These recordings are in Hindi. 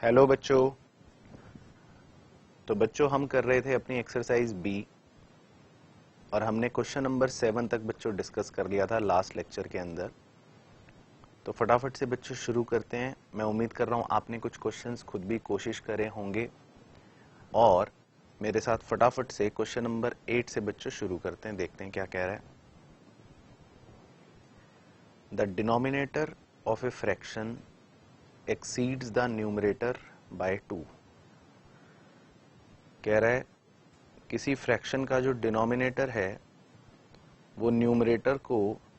हेलो बच्चों। तो बच्चों हम कर रहे थे अपनी एक्सरसाइज बी और हमने क्वेश्चन नंबर 7 तक बच्चों डिस्कस कर लिया था लास्ट लेक्चर के अंदर। तो फटाफट से बच्चों शुरू करते हैं। मैं उम्मीद कर रहा हूँ आपने कुछ क्वेश्चंस खुद भी कोशिश करे होंगे और मेरे साथ फटाफट से क्वेश्चन नंबर 8 से बच्चों शुरू करते हैं। देखते हैं क्या कह रहा है। The denominator of a fraction exceeds the numerator bye 2। कह रहा है किसी फ्रैक्शन का जो डिनोमिनेटर है वो न्यूमरेटर को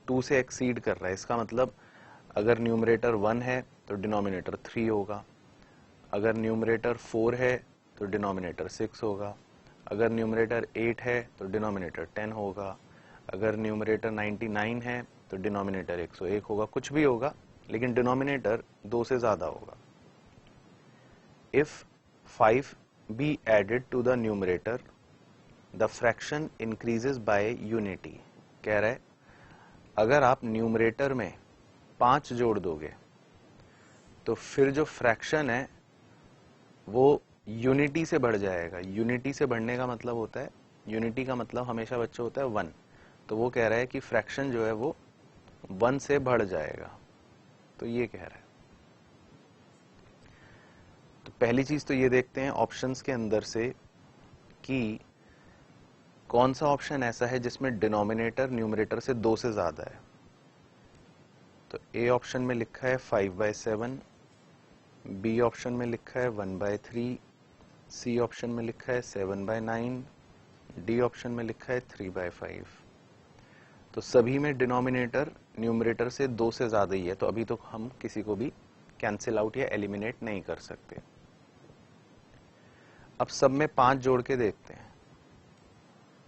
2 से एक्सीड कर रहा है। इसका मतलब अगर न्यूमरेटर 1 है तो डिनोमिनेटर 3 होगा, अगर न्यूमरेटर 4 है तो डिनोमिनेटर 6 होगा, अगर न्यूमरेटर 8 है तो डिनोमिनेटर 10 होगा, अगर न्यूमरेटर 99 है तो डिनोमिनेटर 101 होगा। कुछ भी होगा लेकिन डिनोमिनेटर 2 से ज़्यादा होगा। If 5 be added to the numerator the fraction increases by unity। कह रहा है अगर आप न्यूमरेटर में 5 जोड़ दोगे तो फिर जो फ्रैक्शन है वो यूनिटी से बढ़ जाएगा। यूनिटी से बढ़ने का मतलब होता है, यूनिटी का मतलब हमेशा बच्चों होता है 1। तो वो कह रहा है कि फ्रैक्शन जो है वो 1 से बढ़ जाएगा। तो ये कह रहा है। तो पहली चीज तो ये देखते हैं ऑप्शंस के अंदर से कि कौन सा ऑप्शन ऐसा है जिसमें डिनोमिनेटर न्यूमरेटर से 2 से ज्यादा है। तो ए ऑप्शन में लिखा है 5/7, बी ऑप्शन में लिखा है 1/3, सी ऑप्शन में लिखा है 7/9, डी ऑप्शन में लिखा है 3/5। तो सभी में डिनोमिनेटर न्यूमरेटर से 2 से ज्यादा ही है। तो अभी तो हम किसी को भी कैंसिल आउट या एलिमिनेट नहीं कर सकते। अब सब में 5 जोड़ के देखते हैं।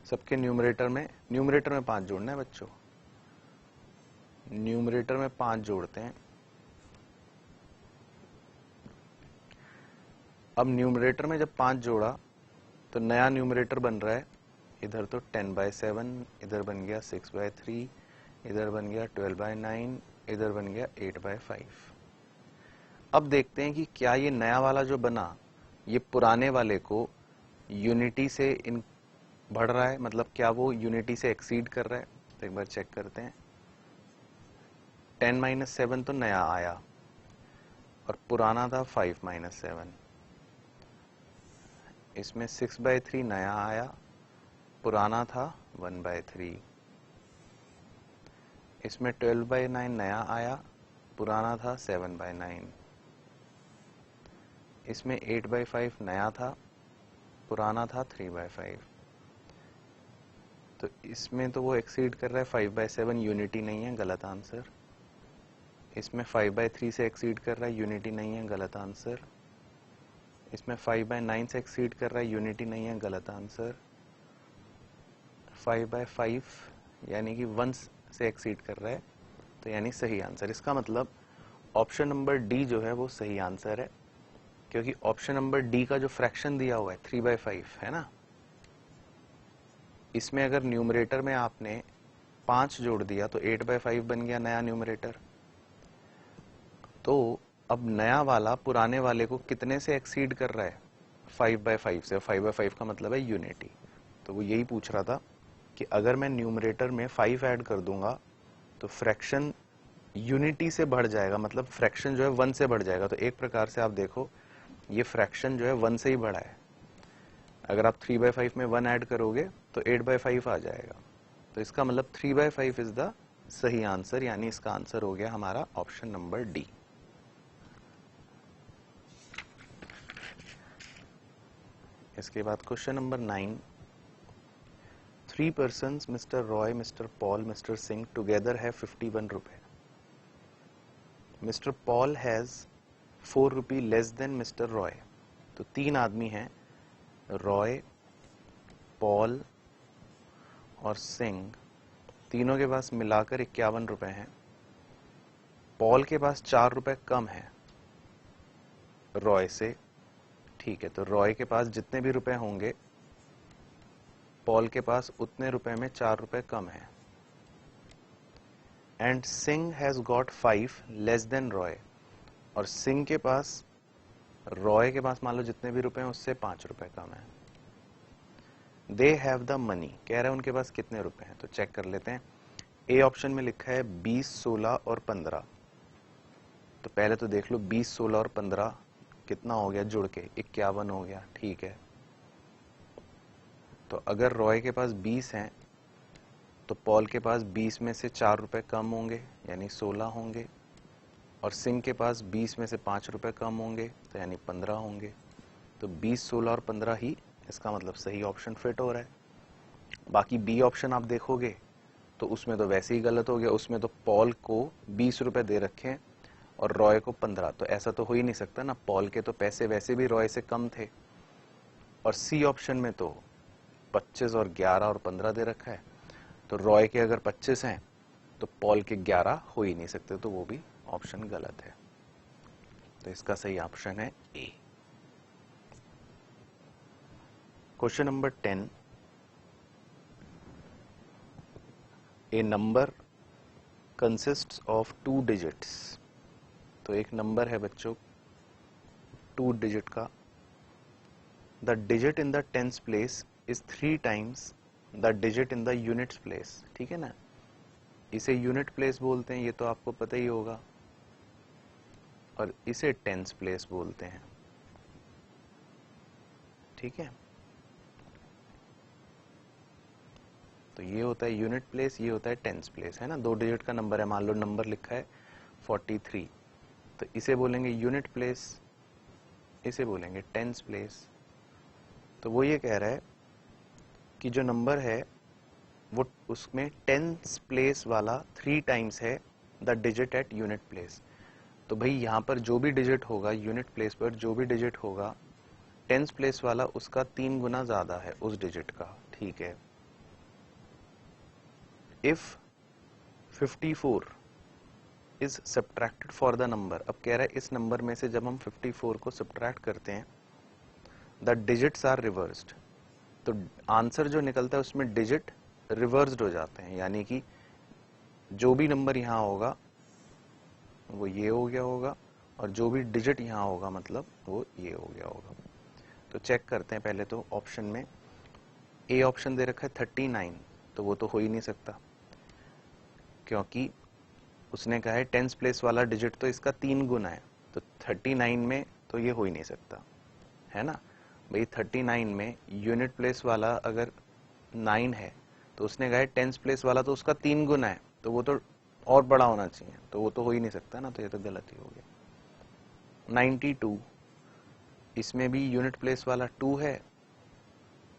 सबके न्यूमरेटर में 5 जोड़ना है बच्चों। न्यूमरेटर में 5 जोड़ते हैं। अब न्यूमरेटर में जब 5 जोड़ा तो नया न्यूमरेटर बन रहा है। इधर तो 10/7, इधर बन गया 6/3, इधर बन गया 12/9, इधर बन गया 8/5। अब देखते हैं कि क्या ये नया वाला जो बना ये पुराने वाले को यूनिटी से इन बढ़ रहा है, मतलब क्या वो यूनिटी से एक्सीड कर रहा है। तो एक बार चेक करते हैं। 10-7 तो नया आया और पुराना था 5-7। इसमें 6/3 नया आया, पुराना था 1/3। इसमें 12/9 नया आया, पुराना था 7/9। इसमें 8/5 नया था, पुराना था 3/5। तो इसमें तो वो एक्सीड कर रहा है 5/7, यूनिटी नहीं है, गलत आंसर। इसमें 5/3 से एक्सीड कर रहा है, यूनिटी नहीं है, गलत आंसर। इसमें 5/9 से एक्सीड कर रहा है, यूनिटी नहीं है, गलत आंसर। 5/5 यानी कि 1 से एक्सीड कर रहा है, तो यानी सही आंसर। इसका मतलब ऑप्शन नंबर डी जो है वो सही आंसर है, क्योंकि ऑप्शन नंबर डी का जो फ्रैक्शन दिया हुआ है 3/5 है ना, इसमें अगर न्यूमरेटर में आपने 5 जोड़ दिया तो 8/5 बन गया नया न्यूमरेटर। तो अब नया वाला पुराने वाले को कितने से एक्सीड कर रहा है? 5/5 से। 5/5 का मतलब है यूनिटी। तो वो यही पूछ रहा था कि अगर मैं न्यूमरेटर में 5 ऐड कर दूंगा तो फ्रैक्शन यूनिटी से बढ़ जाएगा, मतलब फ्रैक्शन जो है 1 से बढ़ जाएगा। तो एक प्रकार से आप देखो ये फ्रैक्शन जो है 1 से ही बढ़ा है। अगर आप 3/5 में 1 ऐड करोगे तो 8/5 आ जाएगा। तो इसका मतलब 3/5 इज द सही आंसर, यानी इसका आंसर हो गया हमारा ऑप्शन नंबर डी। इसके बाद question number 9। 3 persons mister Roy, mister Paul, mister Singh together है 51 रुपए। Mister Paul has 4 rupee less than mister Roy. तो 3 आदमी हैं, रॉय, पॉल और सिंह। तीनों के पास मिलाकर 51 रुपए हैं। पॉल के पास 4 रुपए कम है रॉय से। ठीक है, तो रॉय के पास जितने भी रुपए होंगे पॉल के पास उतने रुपए में 4 रुपए कम है। And Singh has got 5 less than Roy. और सिंह के पास रॉय के पास मान लो जितने भी रुपए हैं उससे 5 रुपए कम है। दे हैव द मनी, कह रहे हैं उनके पास कितने रुपए हैं, तो चेक कर लेते हैं। ए ऑप्शन में लिखा है 20, 16 और 15। तो पहले तो देख लो 20, 16 और 15 कितना हो गया जुड़ के, 51 हो गया, ठीक है। तो अगर रॉय के पास 20 हैं तो पॉल के पास 20 में से 4 रुपए कम होंगे यानी 16 होंगे, और सिंह के पास 20 में से 5 रुपए कम होंगे तो यानी 15 होंगे। तो 20, 16 और 15 ही इसका मतलब सही ऑप्शन फिट हो रहा है। बाकी बी ऑप्शन आप देखोगे तो उसमें तो वैसे ही गलत हो गया, उसमें तो पॉल को 20 रुपए दे रखे हैं और रॉय को 15, तो ऐसा तो हो ही नहीं सकता ना, पॉल के तो पैसे वैसे भी रॉय से कम थे। और सी ऑप्शन में तो 25 और 11 और 15 दे रखा है, तो रॉय के अगर 25 हैं तो पॉल के 11 हो ही नहीं सकते, तो वो भी ऑप्शन गलत है। तो इसका सही ऑप्शन है A. Question number 10, a number consists of 2 digits. तो एक नंबर है बच्चों 2 डिजिट का, the digit in the tens place is 3 times the digit in the units place, ठीक है ना। इसे यूनिट प्लेस बोलते हैं, ये तो आपको पता ही होगा, और इसे टेंस प्लेस बोलते हैं, ठीक है। तो ये होता है यूनिट प्लेस, ये होता है टेंस प्लेस, है ना। 2 डिजिट का नंबर है, मान लो नंबर लिखा है 43, तो इसे बोलेंगे यूनिट प्लेस, इसे बोलेंगे टेंस प्लेस। तो वो ये कह रहा है कि जो नंबर है वो उसमें टेंस प्लेस वाला 3 टाइम्स है the digit at unit place. तो भाई यहाँ पर जो भी डिजिट होगा यूनिट प्लेस पर, जो भी डिजिट होगा टेंस प्लेस वाला उसका 3 गुना ज्यादा है उस डिजिट का, ठीक है। If 54 is subtracted for the number, अब कह रहा है इस नंबर में से जब हम 54 को सब्ट्रैक्ट करते हैं द डिजिट्स आर रिवर्स्ड, तो आंसर जो निकलता है उसमें डिजिट रिवर्स्ड हो जाते हैं, यानी कि जो भी नंबर यहाँ होगा वो ये हो गया होगा, और जो भी डिजिट यहाँ होगा मतलब वो ये हो गया होगा। तो चेक करते हैं पहले तो ऑप्शन में, ए ऑप्शन दे रखा है 39, तो वो तो हो ही नहीं सकता, क्योंकि उसने कहा है टेंस प्लेस वाला डिजिट तो इसका 3 गुना है, तो 39 में तो ये हो ही नहीं सकता, है ना भाई। 39 में यूनिट प्लेस वाला अगर 9 है तो उसने कहा है टेंस प्लेस वाला तो उसका 3 गुना है, तो वो तो और बड़ा होना चाहिए, तो वो तो हो ही नहीं सकता ना, तो ये तो गलत ही हो गया। 92, इसमें भी यूनिट प्लेस वाला 2 है,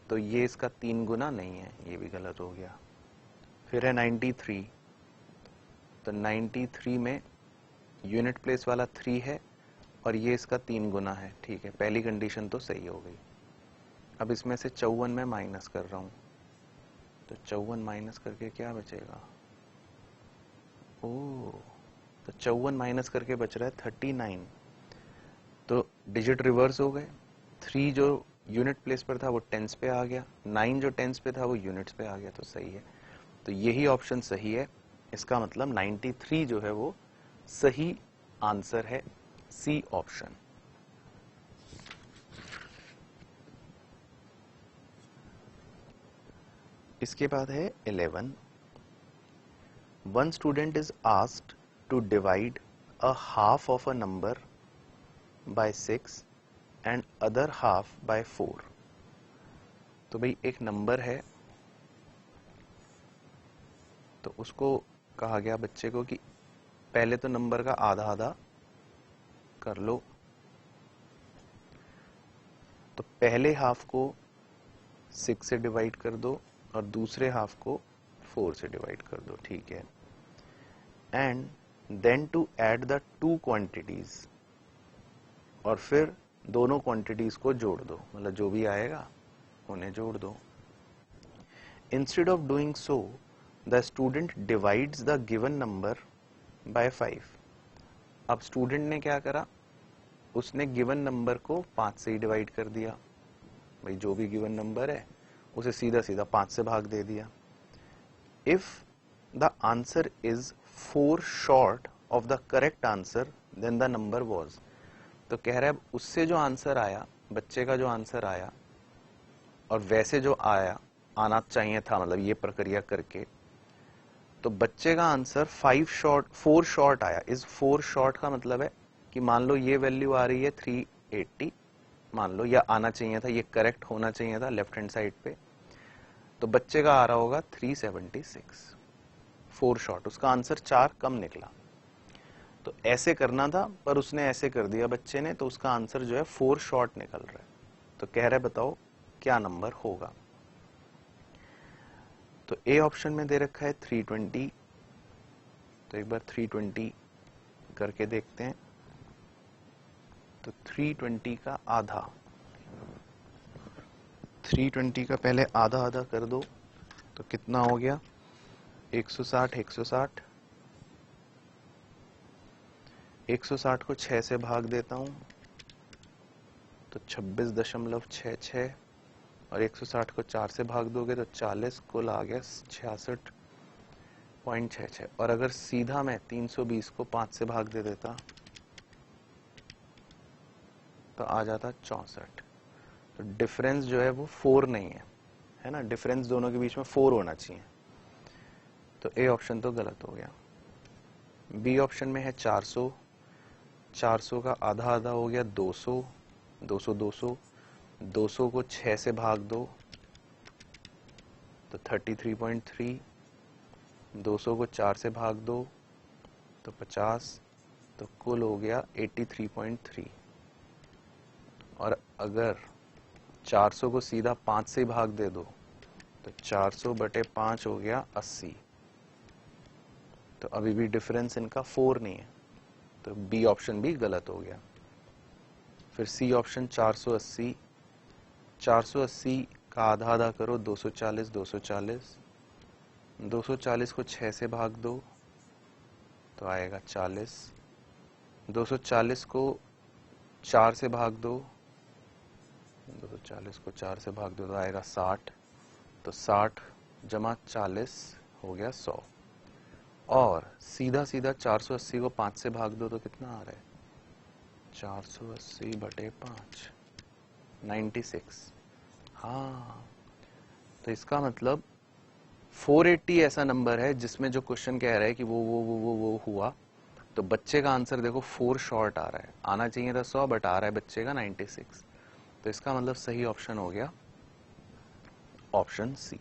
तो ये इसका 3 गुना नहीं है, ये भी गलत हो गया। फिर है 93, तो 93 में यूनिट प्लेस वाला 3 है और ये इसका 3 गुना है, ठीक है, पहली कंडीशन तो सही हो गई। अब इसमें से 54 में माइनस कर रहा हूं, तो 54 माइनस करके क्या बचेगा, ओ, तो 54 माइनस करके बच रहा है 39, तो डिजिट रिवर्स हो गए। 3 जो यूनिट प्लेस पर था वो टेंस पे आ गया, 9 जो टेंस पे था वो यूनिट्स पे आ गया, तो सही है। तो यही ऑप्शन सही है, इसका मतलब 93 जो है वो सही आंसर है, सी ऑप्शन। इसके बाद है 11, one student is asked to divide a half of a number by 6 and other half by 4। तो भाई एक नंबर है, तो उसको कहा गया बच्चे को कि पहले तो नंबर का आधा आधा कर लो, तो पहले हाफ को 6 से डिवाइड कर दो और दूसरे हाफ को 4 से डिवाइड कर दो, ठीक है। And then to add the 2 quantities, और फिर दोनों क्वांटिटीज को जोड़ दो, मतलब जो भी आएगा उन्हें जोड़ दो। Instead of doing so the student divides the given number by 5। अब स्टूडेंट ने क्या करा, उसने गिवन नंबर को 5 से ही डिवाइड कर दिया, भाई जो भी गिवन नंबर है उसे सीधा सीधा 5 से भाग दे दिया। If the answer is 4 short of the correct answer then the number was, तो कह रहा है उससे जो आंसर आया, बच्चे का जो आंसर आया और वैसे जो आना चाहिए था, मतलब ये प्रक्रिया करके, तो बच्चे का आंसर 4 शॉर्ट आया। इस 4 शॉर्ट का मतलब है कि मान लो ये वैल्यू आ रही है 380, मान लो, या आना चाहिए था, ये करेक्ट होना चाहिए था लेफ्ट हैंड साइड पे, तो बच्चे का आ रहा होगा 376। 4 शॉर्ट, उसका आंसर 4 कम निकला। तो ऐसे करना था पर उसने ऐसे कर दिया बच्चे ने, तो उसका आंसर जो है 4 शॉर्ट निकल रहा है। तो कह रहे बताओ क्या नंबर होगा। तो ए ऑप्शन में दे रखा है 320, तो एक बार 320 करके देखते हैं। तो 320 का आधा, 320 का पहले आधा आधा कर दो, तो कितना हो गया 160। 160 160 को 6 से भाग देता हूं तो 26.66, और 160 को 4 से भाग दोगे तो 40, कुल आ गया 66.66। और अगर सीधा मैं 320 को 5 से भाग दे देता तो आ जाता 64। तो डिफरेंस जो है वो 4 नहीं है ना, डिफरेंस दोनों के बीच में 4 होना चाहिए। तो ए ऑप्शन तो गलत हो गया। बी ऑप्शन में है 400, 400 का आधा आधा हो गया 200, 200 200, 200 को 6 से भाग दो तो 33.3, 200 को 4 से भाग दो तो 50, तो कुल हो गया 83.3। और अगर 400 को सीधा 5 से भाग दे दो तो 400/5 हो गया 80। तो अभी भी डिफरेंस इनका 4 नहीं है, तो बी ऑप्शन भी गलत हो गया। फिर सी ऑप्शन 480, 480 का आधा आधा करो 240, 240, 240 को 6 से भाग दो तो आएगा 40, 240 को 4 से भाग दो, 240 को 4 से भाग दो तो आएगा 60, तो 60 जमा 40 हो गया 100। और सीधा सीधा 480 को 5 से भाग दो तो कितना आ रहा है 480/5, 96। हाँ, तो इसका मतलब 480 ऐसा नंबर है जिसमें जो क्वेश्चन कह रहा है कि वो हुआ, तो बच्चे का आंसर देखो 4 शॉर्ट आ रहा है, आना चाहिए था 100 बट आ रहा है बच्चे का 96। तो इसका मतलब सही ऑप्शन हो गया ऑप्शन सी।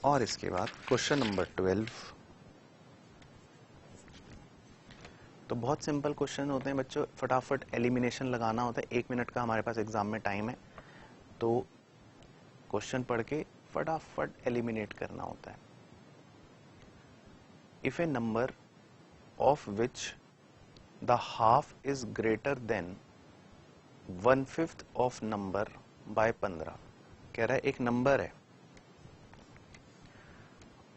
और इसके बाद क्वेश्चन नंबर 12। तो बहुत सिंपल क्वेश्चन होते हैं बच्चों, फटाफट एलिमिनेशन लगाना होता है, 1 मिनट का हमारे पास एग्जाम में टाइम है, तो क्वेश्चन पढ़ के फटाफट एलिमिनेट करना होता है। If A number of which the half is greater than 1/5 of number by 15, कह रहा है एक नंबर है,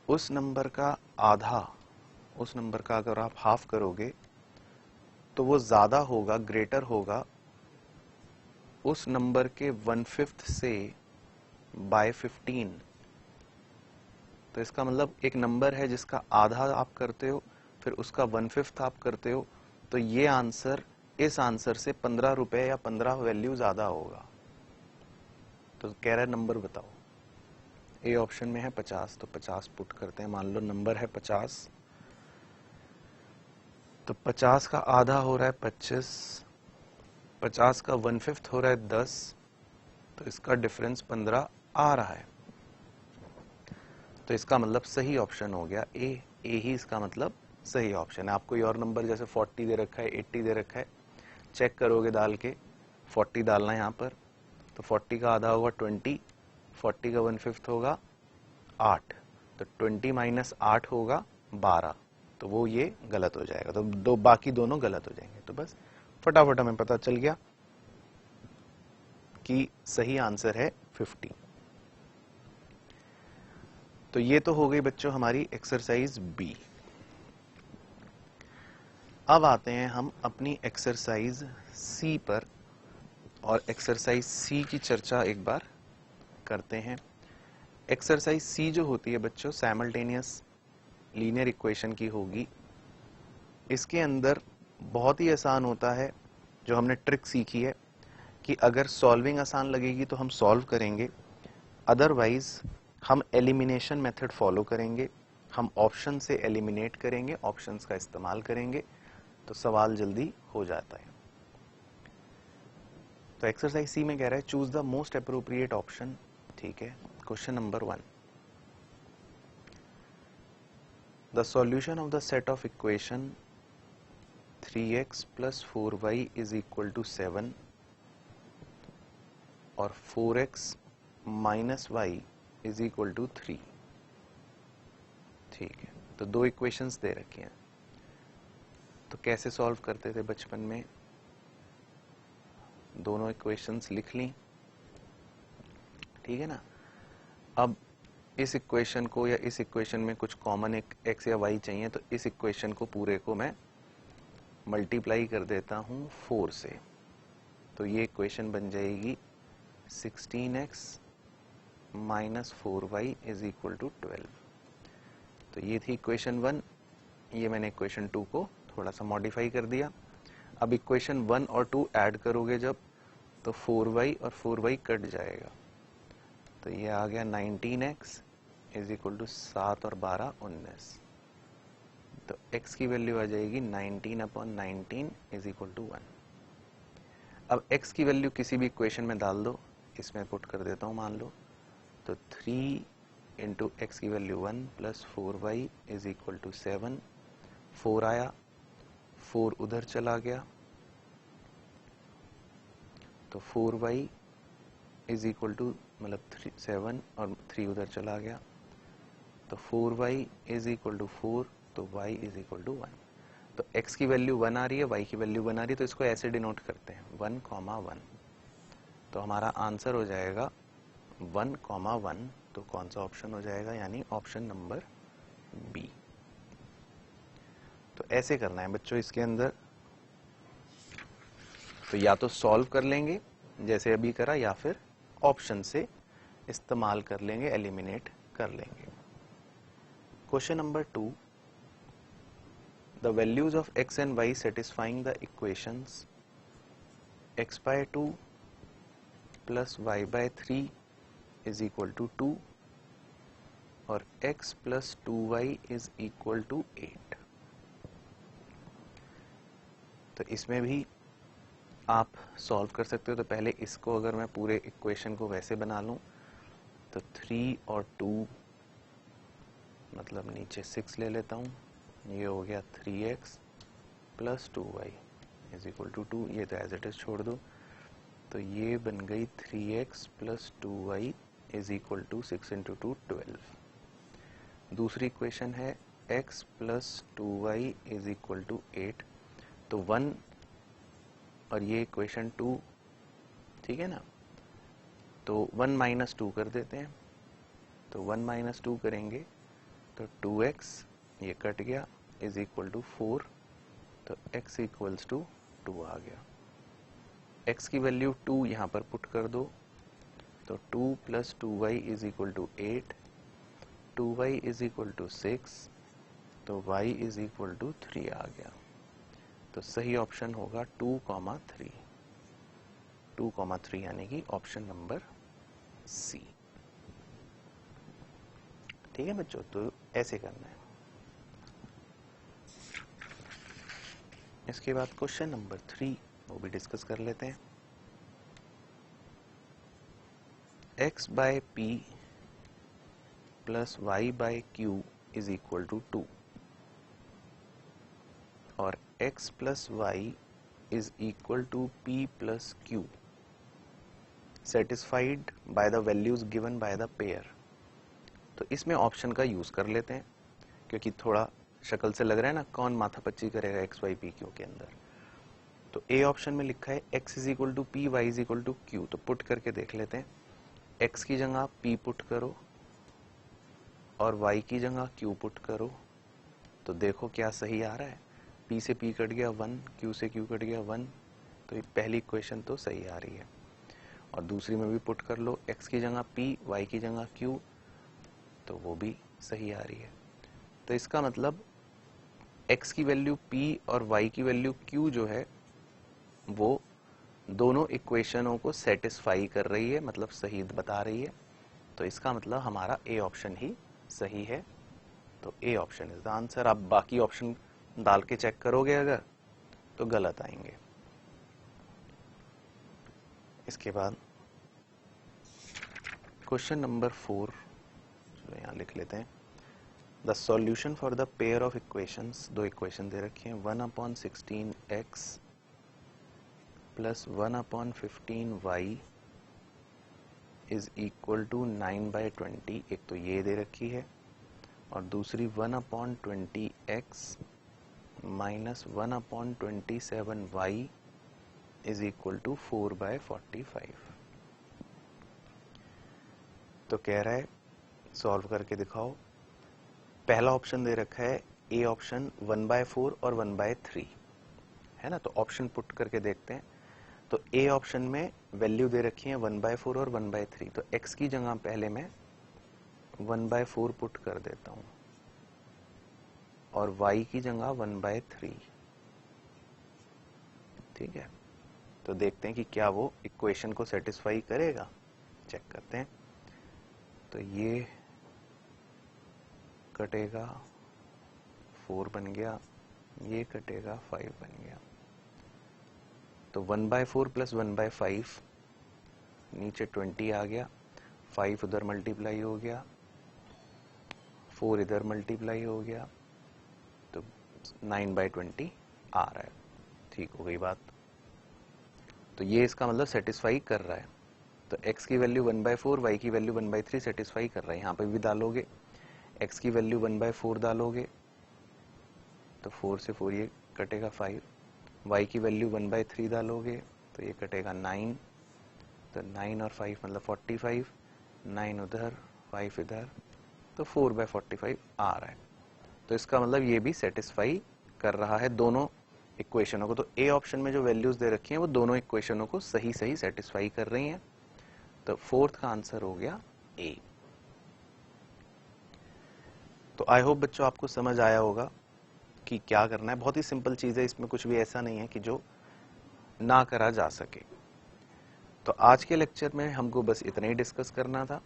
उस नंबर का आधा, उस नंबर का अगर आप हाफ करोगे तो वो ज्यादा होगा, ग्रेटर होगा उस नंबर के 1/5 से बाय 15। तो इसका मतलब एक नंबर है जिसका आधा आप करते हो, फिर उसका 1/5 आप करते हो, तो ये आंसर इस आंसर से 15 रुपए या 15 वैल्यू ज्यादा होगा। तो कह रहा है नंबर बताओ। ए ऑप्शन में है 50, तो 50 पुट करते हैं, मान लो नंबर है 50, तो 50 का आधा हो रहा है 25, 50 का 1/5 हो रहा है 10, तो इसका डिफरेंस 15 आ रहा है। तो इसका मतलब सही ऑप्शन हो गया ए। ए ही इसका मतलब सही ऑप्शन है। आपको कोई और नंबर जैसे 40 दे रखा है, 80 दे रखा है, चेक करोगे डाल के, 40 डालना है यहाँ पर, तो 40 का आधा होगा 20, 40 का 1/5 होगा 8, तो 20 माइनस 8 होगा 12, तो वो ये गलत हो जाएगा, तो बाकी दोनों गलत हो जाएंगे। तो बस फटाफट हमें पता चल गया कि सही आंसर है 50। तो ये तो हो गई बच्चों हमारी एक्सरसाइज बी। अब आते हैं हम अपनी एक्सरसाइज सी पर, और एक्सरसाइज सी की चर्चा एक बार करते हैं। एक्सरसाइज सी जो होती है बच्चों साइमल्टेनियस लीनियर इक्वेशन की होगी। इसके अंदर बहुत ही आसान होता है, जो हमने ट्रिक सीखी है कि अगर सॉल्विंग आसान लगेगी तो हम सॉल्व करेंगे, अदरवाइज हम एलिमिनेशन मेथड फॉलो करेंगे, हम ऑप्शन से एलिमिनेट करेंगे, ऑप्शंस का इस्तेमाल करेंगे, तो सवाल जल्दी हो जाता है। तो एक्सरसाइज सी में कह रहा है choose the most appropriate option. ठीक है, question number 1, the solution of the set of equation 3x plus 4y is equal to 7 और 4x minus y is equal to 3। ठीक है, तो दो इक्वेशंस दे रखी हैं, तो कैसे सॉल्व करते थे बचपन में? दोनों इक्वेशंस लिख ली, ठीक है ना। अब इस इक्वेशन को या इस इक्वेशन में कुछ कॉमन एक x या y चाहिए, तो इस इक्वेशन को पूरे को मैं मल्टीप्लाई कर देता हूं 4 से, तो ये इक्वेशन बन जाएगी 16x minus 4y is equal to 12। तो ये थी इक्वेशन 1, ये मैंने इक्वेशन 2 को थोड़ा सा मॉडिफाई कर दिया। अब इक्वेशन 1 और 2 ऐड करोगे जब, तो 4y और 4y कट जाएगा, तो ये आ गया 19x इज इक्वल टू 7 और 12 19। तो x की वैल्यू आ जाएगी 19/19 इज इक्वल टू 1। अब x की वैल्यू किसी भी इक्वेशन में डाल दो, इसमें पुट कर देता हूँ मान लो, तो 3 इंटू एक्स की value 1 plus 4y is equal to 7, 4 आया, 4 उधर चला गया, तो 4y इज इक्वल टू मतलब 7 और 3 उधर चला गया, तो 4y इज इक्वल टू 4, तो y इज इक्वल टू 1। तो x की वैल्यू 1 आ रही है, y की वैल्यू 1 आ रही है, तो इसको ऐसे डिनोट करते हैं 1,1। तो हमारा आंसर हो जाएगा 1,1। तो कौन सा ऑप्शन हो जाएगा? यानी ऑप्शन नंबर बी। तो ऐसे करना है बच्चों इसके अंदर, तो या तो सॉल्व कर लेंगे जैसे अभी करा, या फिर ऑप्शन से इस्तेमाल कर लेंगे, एलिमिनेट कर लेंगे। Question number 2, the values of x and y satisfying the equations x/2 plus y/3 is equal to 2 और x plus 2y is equal to 8। तो इसमें भी आप सॉल्व कर सकते हो। तो पहले इसको अगर मैं पूरे इक्वेशन को वैसे बना लूं, तो 3 और 2 मतलब नीचे 6 ले लेता हूं, ये हो गया 3x plus 2y is equal to 2, ये तो एज इट इज छोड़ दो, तो ये बन गई 3x plus 2y is equal to 6 into 2 12। दूसरी इक्वेशन है x plus 2y is equal to 8, तो 1 और ये इक्वेशन 2, ठीक है ना, तो 1 माइनस 2 कर देते हैं, तो 1 माइनस 2 करेंगे तो 2x, ये कट गया, इज इक्वल टू 4, तो x इक्वल्स टू 2 आ गया। x की वैल्यू 2 यहाँ पर पुट कर दो, तो 2 plus 2y is equal to 8, 2y is equal to 6, तो y इज इक्वल टू 3 आ गया। तो सही ऑप्शन होगा 2,3, 2,3 यानी कि ऑप्शन नंबर सी। ठीक है बच्चों, तो ऐसे करना है। इसके बाद क्वेश्चन नंबर 3 वो भी डिस्कस कर लेते हैं। x by p plus y by q is equal to 2 और x plus y is equal to p plus q satisfied by the values given by the pair. तो इसमें ऑप्शन का यूज कर लेते हैं, क्योंकि थोड़ा शक्ल से लग रहा है ना कौन माथापच्ची करेगा x y p q के अंदर। तो ए ऑप्शन में लिखा है x is equal to P, Y is equal to Q, तो पुट करके देख लेते हैं। x की जगह p पुट करो और y की जगह q पुट करो, तो देखो क्या सही आ रहा है। p से p कट गया 1, q से q कट गया 1, तो ये पहली इक्वेशन तो सही आ रही है। और दूसरी में भी पुट कर लो, x की जगह p, y की जगह q, तो वो भी सही आ रही है। तो इसका मतलब x की वैल्यू p और y की वैल्यू q जो है वो दोनों इक्वेशनों को सेटिस्फाई कर रही है, मतलब सही बता रही है। तो इसका मतलब हमारा ए ऑप्शन ही सही है। तो A option is the answer. आप बाकी ऑप्शन डाल के चेक करोगे अगर तो गलत आएंगे। इसके बाद क्वेश्चन नंबर 4, चलो यहाँ लिख लेते हैं। The solution for the pair of equations, दो इक्वेशन दे रखी हैं, 1/16x plus 1/15y is equal to 9/20। एक तो ये दे रखी है और दूसरी 1/20x minus 1/27y is equal to 4/45। तो कह रहा है सॉल्व करके दिखाओ। पहला ऑप्शन दे रखा है ए ऑप्शन 1/4 और 1/3 है ना। तो ऑप्शन पुट करके देखते हैं। तो ए ऑप्शन में वैल्यू दे रखी है 1/4 और 1/3। तो x की जगह पहले मैं 1/4 पुट कर देता हूं और y की जगह 1/3। ठीक है, तो देखते हैं कि क्या वो इक्वेशन को सेटिस्फाई करेगा। चेक करते हैं। तो ये कटेगा 4 बन गया, ये कटेगा 5 बन गया। तो 1/4 प्लस 1/5 नीचे 20 आ गया, 5 उधर मल्टीप्लाई हो गया, 4 इधर मल्टीप्लाई हो गया, तो 9/20 आ रहा है। ठीक हो गई बात। तो ये इसका मतलब सेटिस्फाई कर रहा है। तो x की वैल्यू 1/4, y की वैल्यू 1/3 सेटिस्फाई कर रहा है। यहाँ पे भी डालोगे, x की वैल्यू 1/4 डालोगे तो 4 से 4 ये कटेगा 5, y की वैल्यू 1/3 डालोगे तो ये कटेगा 9, तो 9 और 5 मतलब 45, 9 उधर 5 इधर, तो 4/45 आ रहा है। तो इसका मतलब ये भी सेटिस्फाई कर रहा है दोनों इक्वेशनों को। तो ए ऑप्शन में जो वैल्यूज दे रखी हैं वो दोनों इक्वेशनों को सही सही सेटिस्फाई कर रही हैं। तो फोर्थ का आंसर हो गया ए। तो आई होप बच्चों आपको समझ आया होगा कि क्या करना है। बहुत ही सिंपल चीज है, इसमें कुछ भी ऐसा नहीं है कि जो ना करा जा सके। तो आज के लेक्चर में हमको बस इतना ही डिस्कस करना था।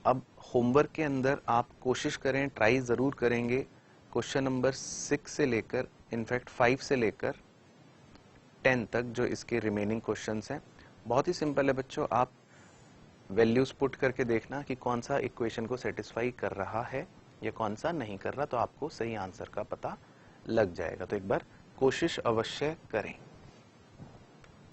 अब होमवर्क के अंदर आप कोशिश करें, ट्राई जरूर करेंगे, क्वेश्चन नंबर 6 से लेकर इनफैक्ट 5 से लेकर 10 तक जो इसके रिमेनिंग क्वेश्चंस हैं। बहुत ही सिंपल है बच्चों, आप वैल्यूज पुट करके देखना कि कौन सा इक्वेशन को सेटिस्फाई कर रहा है या कौन सा नहीं कर रहा, तो आपको सही आंसर का पता लग जाएगा। तो एक बार कोशिश अवश्य करें।